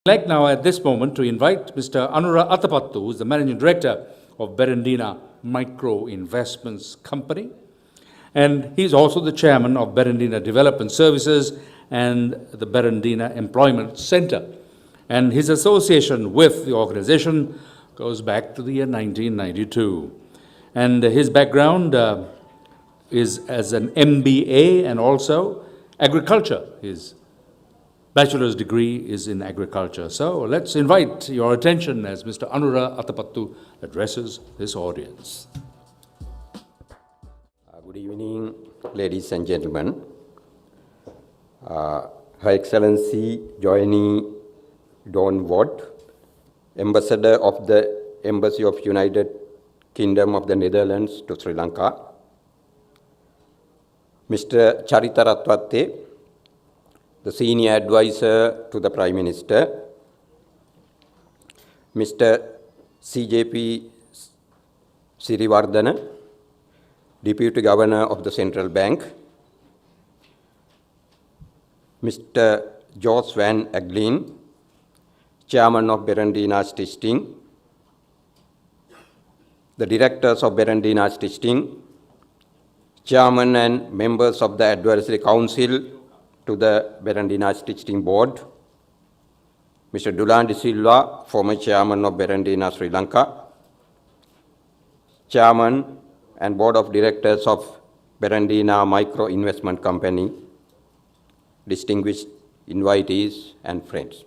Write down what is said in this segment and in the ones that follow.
I'd like now at this moment to invite Mr. Anura Athapattu, who is the Managing Director of Berendina Micro Investments Company. And he's also the Chairman of Berendina Development Services and the Berendina Employment Center. And his association with the organization goes back to the year 1992. And his background is as an MBA and also agriculture. His bachelor's degree is in agriculture. So let's invite your attention as Mr. Anura Athapattu addresses this audience. Good evening, ladies and gentlemen. Her Excellency Joanie Dawn Watt, Ambassador of the Embassy of United Kingdom of the Netherlands to Sri Lanka, Mr. Charita Ratwatte, the Senior Advisor to the Prime Minister, Mr. CJP Siriwardana, Deputy Governor of the Central Bank, Mr. Jos van Aglin, Chairman of Berendina Stichting, the Directors of Berendina Stichting, Chairman and members of the Advisory Council to the Berendina Stichting Board, Mr. Dulan de Silva, former Chairman of Berendina Sri Lanka, Chairman and Board of Directors of Berendina Micro Investment Company, distinguished invitees and friends.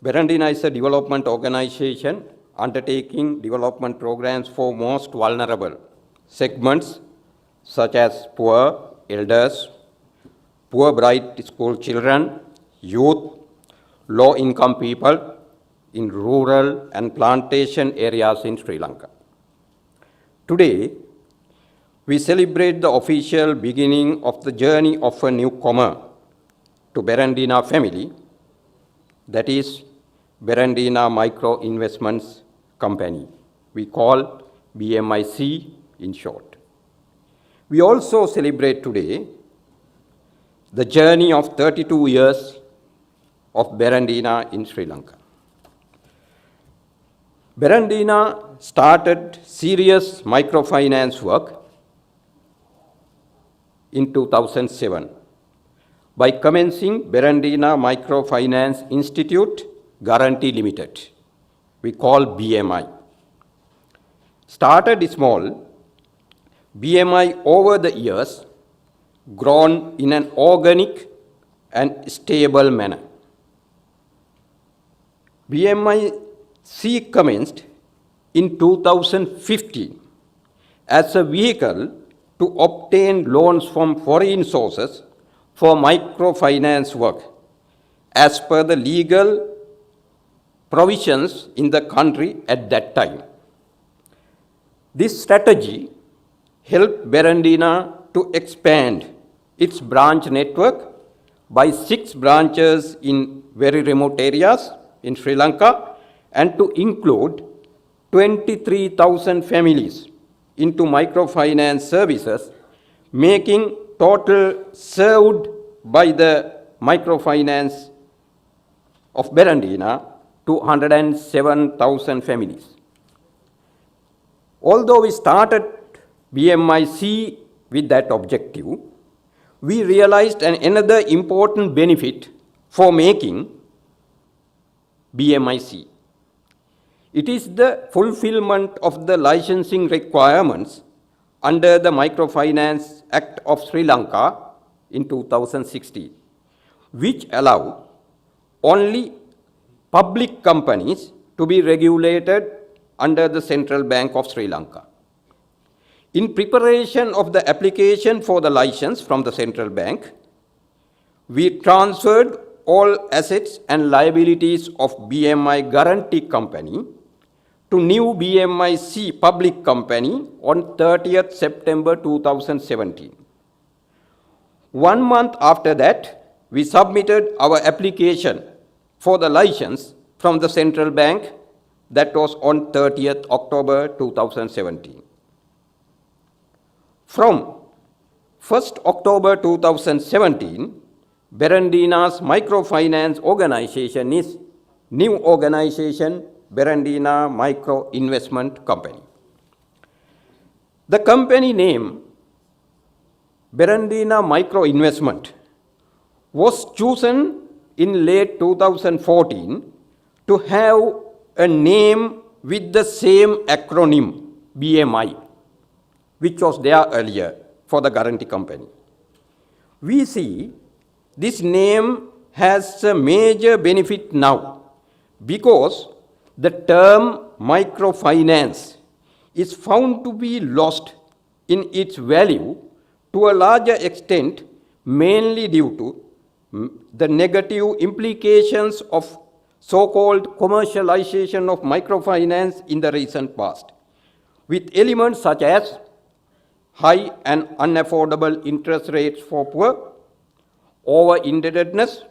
Berendina is a development organization undertaking development programs for most vulnerable segments such as poor, elders, poor bright school children, youth, low-income people in rural and plantation areas in Sri Lanka. Today, we celebrate the official beginning of the journey of a newcomer to Berendina family, that is Berendina Micro Investments Company. We call BMIC in short. We also celebrate today the journey of 32 years of Berendina in Sri Lanka. Berendina started serious microfinance work in 2007 by commencing Berendina Microfinance Institute Guarantee Limited, we call BMI. Started small, BMI over the years grown in an organic and stable manner. BMIC commenced in 2015 as a vehicle to obtain loans from foreign sources for microfinance work as per the legal provisions in the country at that time. This strategy helped Berendina to expand its branch network by 6 branches in very remote areas in Sri Lanka and to include 23,000 families into microfinance services, making total served by the microfinance of Berendina to 107,000 families. Although we started BMIC with that objective, we realized another important benefit for making BMIC. It is the fulfillment of the licensing requirements under the Microfinance Act of Sri Lanka in 2016, which allow only public companies to be regulated under the Central Bank of Sri Lanka. In preparation of the application for the license from the Central Bank, we transferred all assets and liabilities of BMI Guarantee Company to new BMIC Public Company on 30th September 2017. 1 month after that, we submitted our application for the license from the Central Bank, that was on 30th October 2017. From 1st October 2017, Berendina's microfinance organization is new organization, Berendina Micro Investment Company. The company name, Berendina Micro Investment, was chosen in late 2014 to have a name with the same acronym, BMI, which was there earlier for the guarantee company. We see this name has a major benefit now because the term microfinance is found to be lost in its value to a larger extent, mainly due to the negative implications of so-called commercialization of microfinance in the recent past, with elements such as high and unaffordable interest rates for poor, over-indebtedness,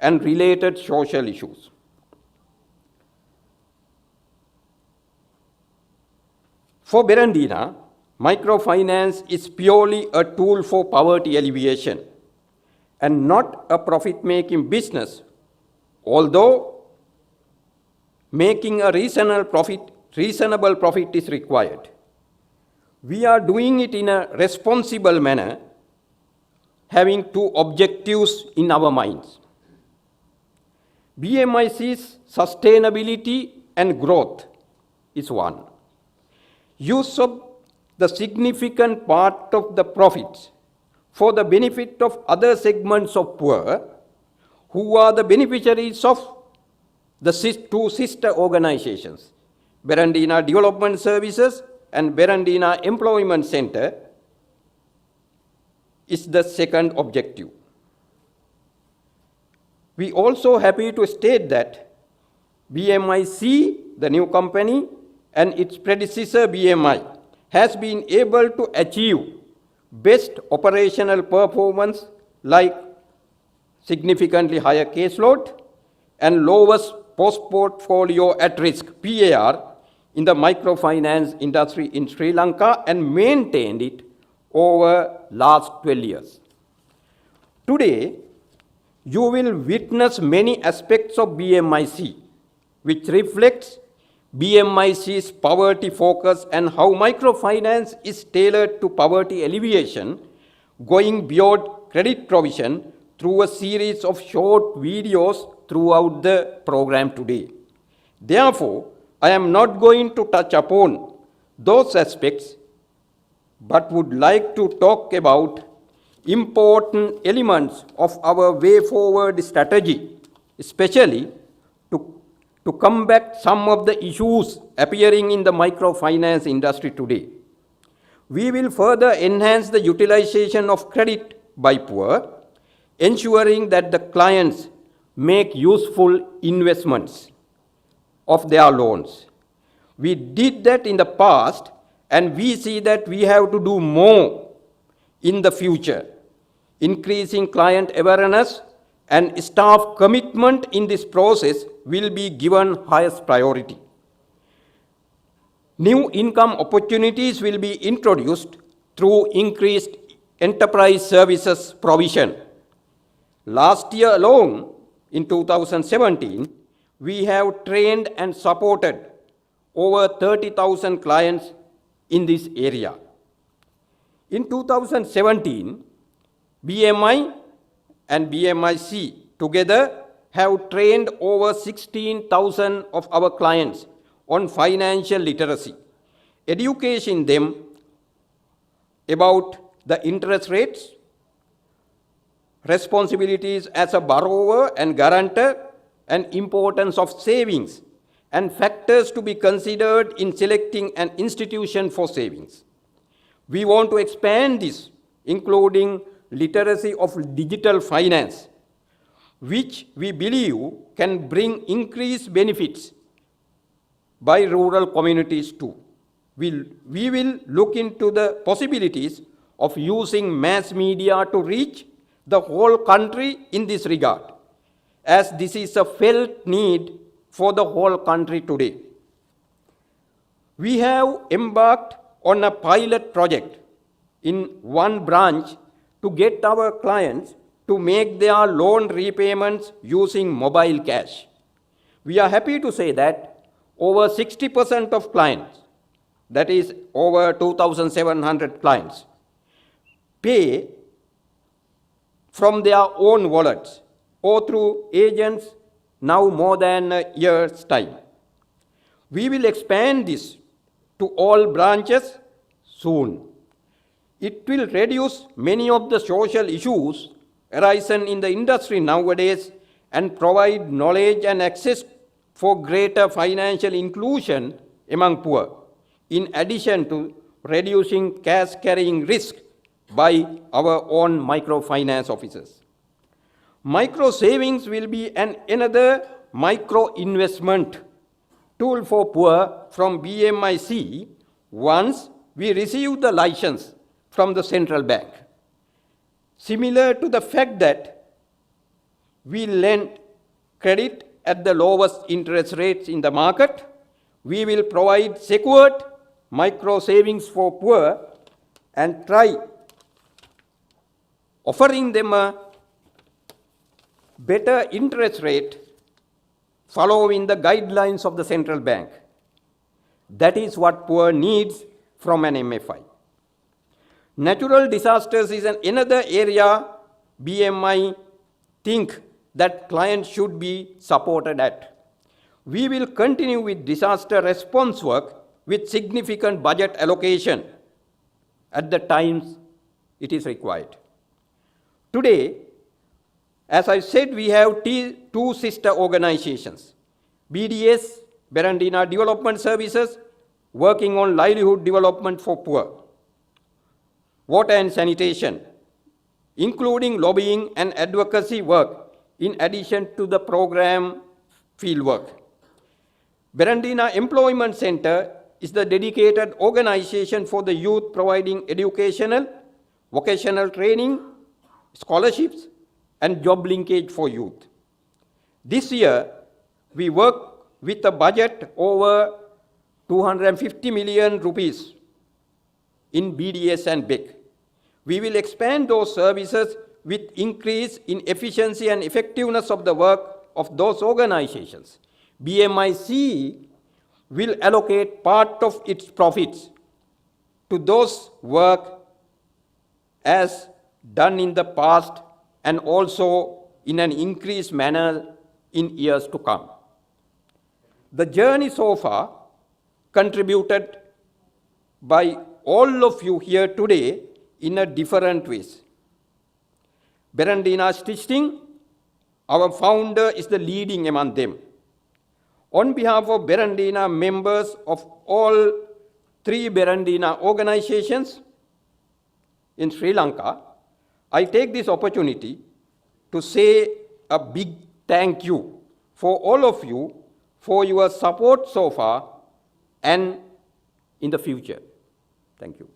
and related social issues. For Berendina, microfinance is purely a tool for poverty alleviation and not a profit-making business, although making a reasonable profit is required. We are doing it in a responsible manner, having two objectives in our minds. BMIC's sustainability and growth is one. Use of the significant part of the profits for the benefit of other segments of poor who are the beneficiaries of the two sister organizations, Berendina Development Services and Berendina Employment Center, is the second objective. We also happy to state that BMIC, the new company, and its predecessor BMI, has been able to achieve best operational performance like significantly higher caseload and lowest post-portfolio at risk, PAR, in the microfinance industry in Sri Lanka and maintained it over last 12 years. Today, you will witness many aspects of BMIC, which reflects BMIC's poverty focus and how microfinance is tailored to poverty alleviation, going beyond credit provision through a series of short videos throughout the program today. Therefore, I am not going to touch upon those aspects, but would like to talk about important elements of our way forward strategy, especially to combat some of the issues appearing in the microfinance industry today. We will further enhance the utilization of credit by poor, ensuring that the clients make useful investments of their loans. We did that in the past, and we see that we have to do more in the future. Increasing client awareness and staff commitment in this process will be given highest priority. New income opportunities will be introduced through increased enterprise services provision. Last year alone, in 2017, we have trained and supported over 30,000 clients in this area. In 2017, BMI and BMIC together have trained over 16,000 of our clients on financial literacy, educating them about the interest rates, responsibilities as a borrower and guarantor, and importance of savings, and factors to be considered in selecting an institution for savings. We want to expand this, including literacy of digital finance, which we believe can bring increased benefits by rural communities too. We will look into the possibilities of using mass media to reach the whole country in this regard, as this is a felt need for the whole country today. We have embarked on a pilot project in one branch to get our clients to make their loan repayments using mobile cash. We are happy to say that over 60% of clients, that is over 2,700 clients, pay from their own wallets or through agents now more than a year's time. We will expand this to all branches soon. It will reduce many of the social issues arising in the industry nowadays and provide knowledge and access for greater financial inclusion among poor, in addition to reducing cash carrying risk by our own microfinance officers. Micro savings will be another micro investment tool for poor from BMIC once we receive the license from the central bank. Similar to the fact that we lend credit at the lowest interest rates in the market, we will provide secured micro savings for poor and try offering them a better interest rate following the guidelines of the central bank. That is what poor needs from an MFI. Natural disasters is another area BMI think that clients should be supported at. We will continue with disaster response work with significant budget allocation at the times it is required. Today, as I said, we have two sister organizations, BDS, Berendina Development Services, working on livelihood development for poor, water and sanitation, including lobbying and advocacy work in addition to the program fieldwork. Berendina Employment Center is the dedicated organization for the youth, providing educational, vocational training, scholarships, and job linkage for youth. This year, we work with a budget over 250 million rupees in BDS and BEC. We will expand those services with increase in efficiency and effectiveness of the work of those organizations. BMIC will allocate part of its profits to those work as done in the past and also in an increased manner in years to come. The journey so far contributed by all of you here today in a different ways. Berendina Stichting, our founder is the leading among them. On behalf of Berendina members of all three Berendina organizations in Sri Lanka, I take this opportunity to say a big thank you for all of you for your support so far and in the future. Thank you.